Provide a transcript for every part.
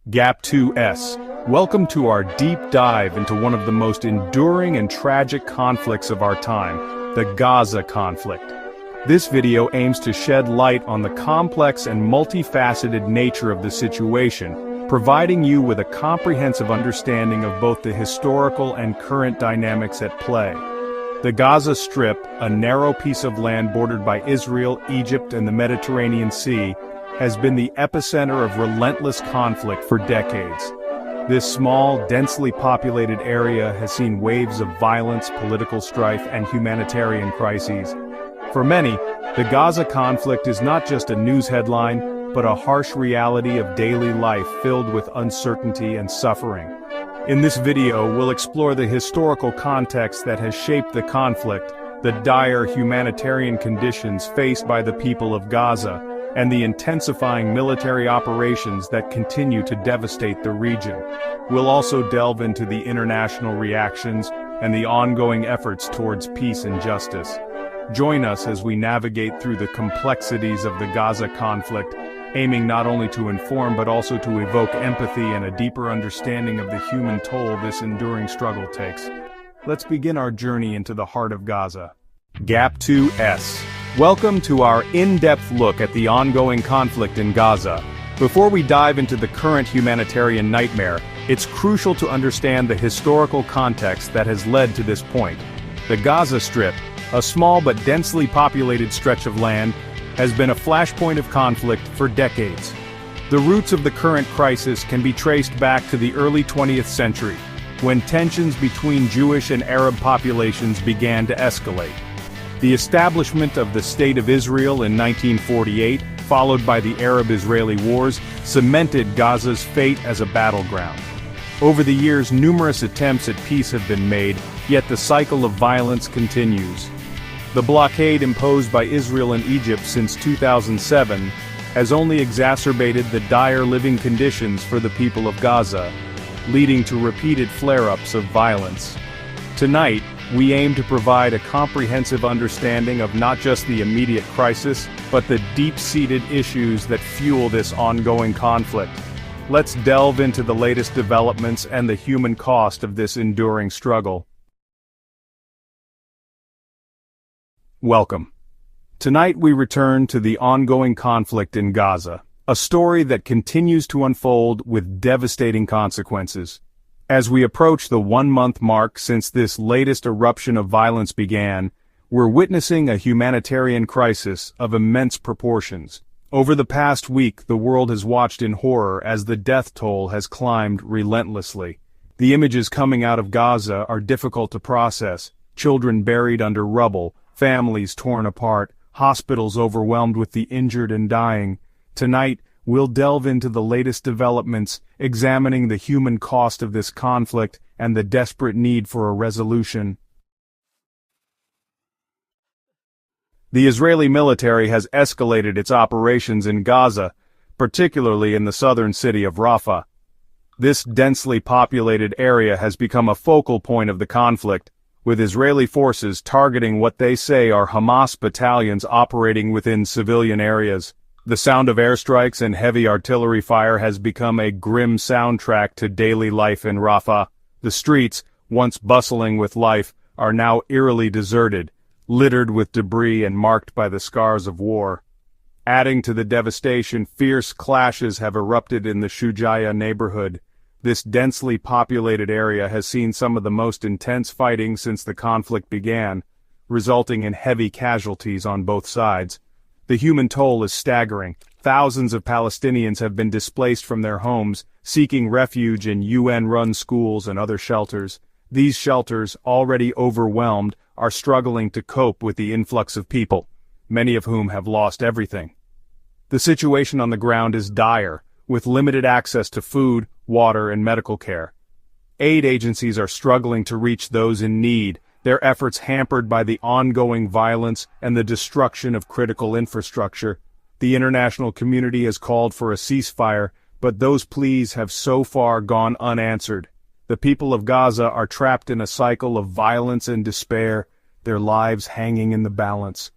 Gap 2S. Welcome to our deep dive into one of the most enduring and tragic conflicts of our time, the Gaza conflict. This video aims to shed light on the complex and multifaceted nature of the situation, providing you with a comprehensive understanding of both the historical and current dynamics at play. The Gaza Strip, a narrow piece of land bordered by Israel, Egypt, and the Mediterranean Sea, has been the epicenter of relentless conflict for decades. This small, densely populated area has seen waves of violence, political strife, and humanitarian crises. For many, the Gaza conflict is not just a news headline, but a harsh reality of daily life filled with uncertainty and suffering. In this video, we'll explore the historical context that has shaped the conflict, the dire humanitarian conditions faced by the people of Gaza, and the intensifying military operations that continue to devastate the region. We'll also delve into the international reactions and the ongoing efforts towards peace and justice. Join us as we navigate through the complexities of the Gaza conflict, aiming not only to inform but also to evoke empathy and a deeper understanding of the human toll this enduring struggle takes. Let's begin our journey into the heart of Gaza. Gap 2S. Welcome to our in-depth look at the ongoing conflict in Gaza. Before we dive into the current humanitarian nightmare, it's crucial to understand the historical context that has led to this point. The Gaza Strip, a small but densely populated stretch of land, has been a flashpoint of conflict for decades. The roots of the current crisis can be traced back to the early 20th century, when tensions between Jewish and Arab populations began to escalate. The establishment of the State of Israel in 1948, followed by the Arab-Israeli Wars, cemented Gaza's fate as a battleground. Over the years, numerous attempts at peace have been made, yet the cycle of violence continues. The blockade imposed by Israel and Egypt since 2007 has only exacerbated the dire living conditions for the people of Gaza, leading to repeated flare-ups of violence. Tonight, we aim to provide a comprehensive understanding of not just the immediate crisis, but the deep-seated issues that fuel this ongoing conflict. Let's delve into the latest developments and the human cost of this enduring struggle. Welcome. Tonight we return to the ongoing conflict in Gaza, a story that continues to unfold with devastating consequences. As we approach the one-month mark since this latest eruption of violence began, we're witnessing a humanitarian crisis of immense proportions. Over the past week, the world has watched in horror as the death toll has climbed relentlessly. The images coming out of Gaza are difficult to process: children buried under rubble, families torn apart, hospitals overwhelmed with the injured and dying. Tonight, we'll delve into the latest developments, examining the human cost of this conflict and the desperate need for a resolution. The Israeli military has escalated its operations in Gaza, particularly in the southern city of Rafah. This densely populated area has become a focal point of the conflict, with Israeli forces targeting what they say are Hamas battalions operating within civilian areas. The sound of airstrikes and heavy artillery fire has become a grim soundtrack to daily life in Rafah. The streets, once bustling with life, are now eerily deserted, littered with debris and marked by the scars of war. Adding to the devastation, fierce clashes have erupted in the Shujaya neighborhood. This densely populated area has seen some of the most intense fighting since the conflict began, resulting in heavy casualties on both sides. The human toll is staggering. Thousands of Palestinians have been displaced from their homes, seeking refuge in UN-run schools and other shelters. These shelters, already overwhelmed, are struggling to cope with the influx of people, many of whom have lost everything. The situation on the ground is dire, with limited access to food, water, and medical care. Aid agencies are struggling to reach those in need, their efforts hampered by the ongoing violence and the destruction of critical infrastructure. The international community has called for a ceasefire, but those pleas have so far gone unanswered. The people of Gaza are trapped in a cycle of violence and despair, their lives hanging in the balance.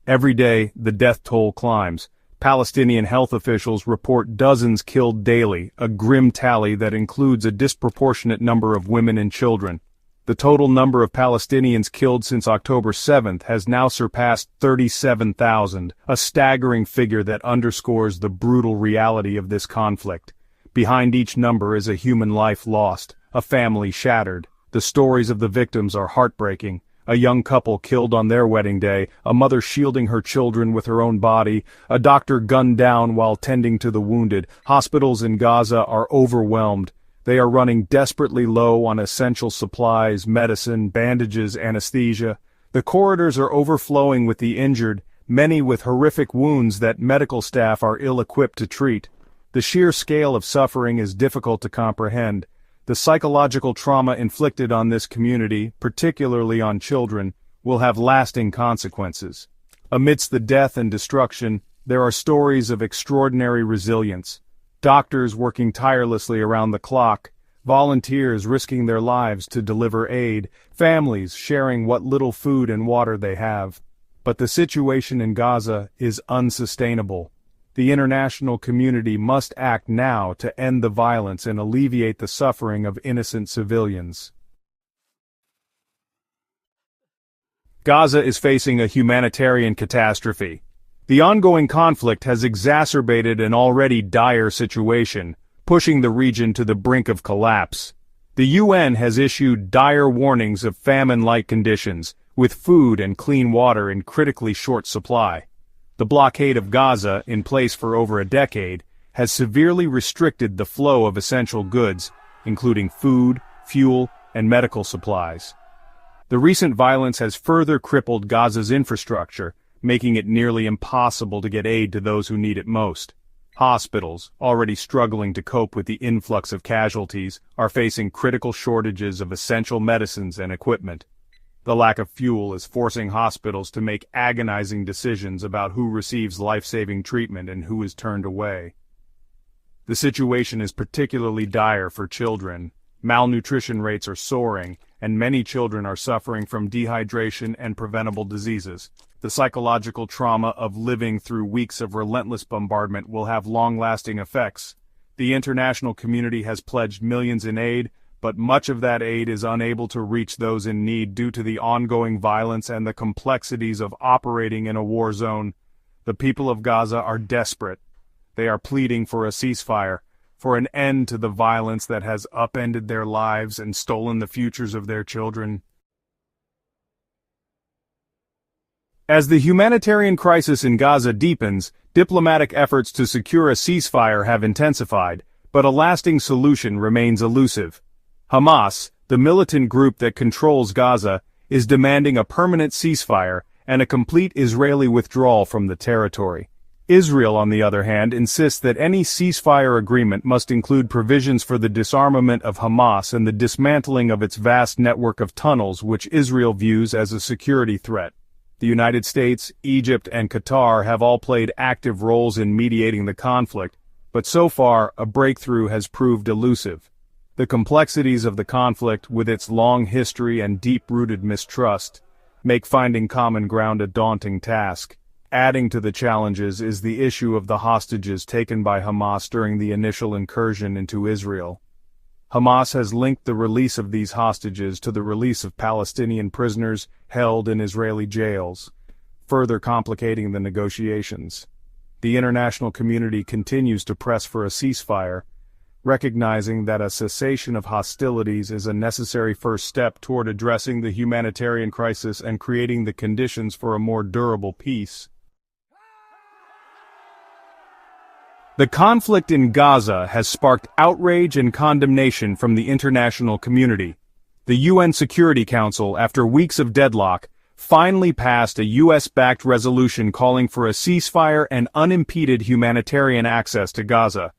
Every day, the death toll climbs. Palestinian health officials report dozens killed daily, a grim tally that includes a disproportionate number of women and children. The total number of Palestinians killed since October 7th has now surpassed 37,000, a staggering figure that underscores the brutal reality of this conflict. Behind each number is a human life lost, a family shattered. The stories of the victims are heartbreaking. A young couple killed on their wedding day, a mother shielding her children with her own body, a doctor gunned down while tending to the wounded. Hospitals in Gaza are overwhelmed. They are running desperately low on essential supplies, medicine, bandages, anesthesia. The corridors are overflowing with the injured, many with horrific wounds that medical staff are ill-equipped to treat. The sheer scale of suffering is difficult to comprehend. The psychological trauma inflicted on this community, particularly on children, will have lasting consequences. Amidst the death and destruction, there are stories of extraordinary resilience. Doctors working tirelessly around the clock, volunteers risking their lives to deliver aid, families sharing what little food and water they have. But the situation in Gaza is unsustainable. The international community must act now to end the violence and alleviate the suffering of innocent civilians. Gaza is facing a humanitarian catastrophe. The ongoing conflict has exacerbated an already dire situation, pushing the region to the brink of collapse. The UN has issued dire warnings of famine-like conditions, with food and clean water in critically short supply. The blockade of Gaza, in place for over a decade, has severely restricted the flow of essential goods, including food, fuel, and medical supplies. The recent violence has further crippled Gaza's infrastructure, making it nearly impossible to get aid to those who need it most. Hospitals, already struggling to cope with the influx of casualties, are facing critical shortages of essential medicines and equipment. The lack of fuel is forcing hospitals to make agonizing decisions about who receives life-saving treatment and who is turned away. The situation is particularly dire for children. Malnutrition rates are soaring, and many children are suffering from dehydration and preventable diseases. The psychological trauma of living through weeks of relentless bombardment will have long-lasting effects. The international community has pledged millions in aid, but much of that aid is unable to reach those in need due to the ongoing violence and the complexities of operating in a war zone. The people of Gaza are desperate. They are pleading for a ceasefire, for an end to the violence that has upended their lives and stolen the futures of their children. As the humanitarian crisis in Gaza deepens, diplomatic efforts to secure a ceasefire have intensified, but a lasting solution remains elusive. Hamas, the militant group that controls Gaza, is demanding a permanent ceasefire and a complete Israeli withdrawal from the territory. Israel, on the other hand, insists that any ceasefire agreement must include provisions for the disarmament of Hamas and the dismantling of its vast network of tunnels, which Israel views as a security threat. The United States, Egypt, and Qatar have all played active roles in mediating the conflict, but so far, a breakthrough has proved elusive. The complexities of the conflict, with its long history and deep-rooted mistrust, make finding common ground a daunting task. Adding to the challenges is the issue of the hostages taken by Hamas during the initial incursion into Israel. Hamas has linked the release of these hostages to the release of Palestinian prisoners held in Israeli jails, further complicating the negotiations. The international community continues to press for a ceasefire, recognizing that a cessation of hostilities is a necessary first step toward addressing the humanitarian crisis and creating the conditions for a more durable peace. The conflict in Gaza has sparked outrage and condemnation from the international community. The UN Security Council, after weeks of deadlock, finally passed a US-backed resolution calling for a ceasefire and unimpeded humanitarian access to Gaza.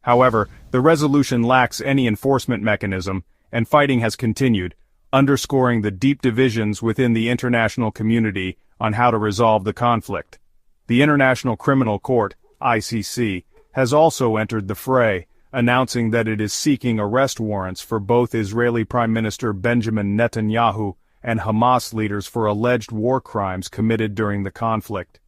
However, the resolution lacks any enforcement mechanism, and fighting has continued, underscoring the deep divisions within the international community on how to resolve the conflict. The International Criminal Court, ICC, has also entered the fray, announcing that it is seeking arrest warrants for both Israeli Prime Minister Benjamin Netanyahu and Hamas leaders for alleged war crimes committed during the conflict.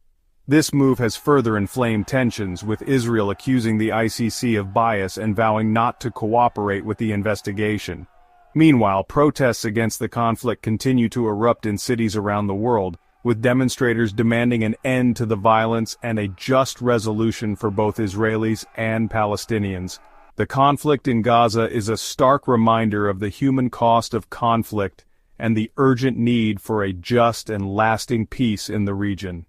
This move has further inflamed tensions, with Israel accusing the ICC of bias and vowing not to cooperate with the investigation. Meanwhile, protests against the conflict continue to erupt in cities around the world, with demonstrators demanding an end to the violence and a just resolution for both Israelis and Palestinians. The conflict in Gaza is a stark reminder of the human cost of conflict and the urgent need for a just and lasting peace in the region.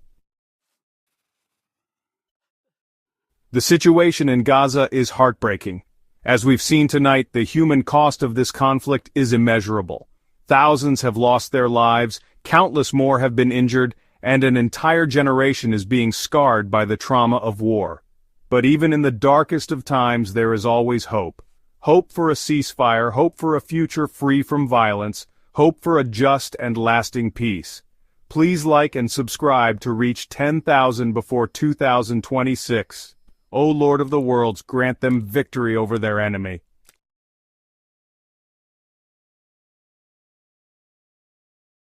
The situation in Gaza is heartbreaking. As we've seen tonight, the human cost of this conflict is immeasurable. Thousands have lost their lives, countless more have been injured, and an entire generation is being scarred by the trauma of war. But even in the darkest of times, there is always hope. Hope for a ceasefire, hope for a future free from violence, hope for a just and lasting peace. Please like and subscribe to reach 10,000 before 2026. O Lord of the worlds, grant them victory over their enemy.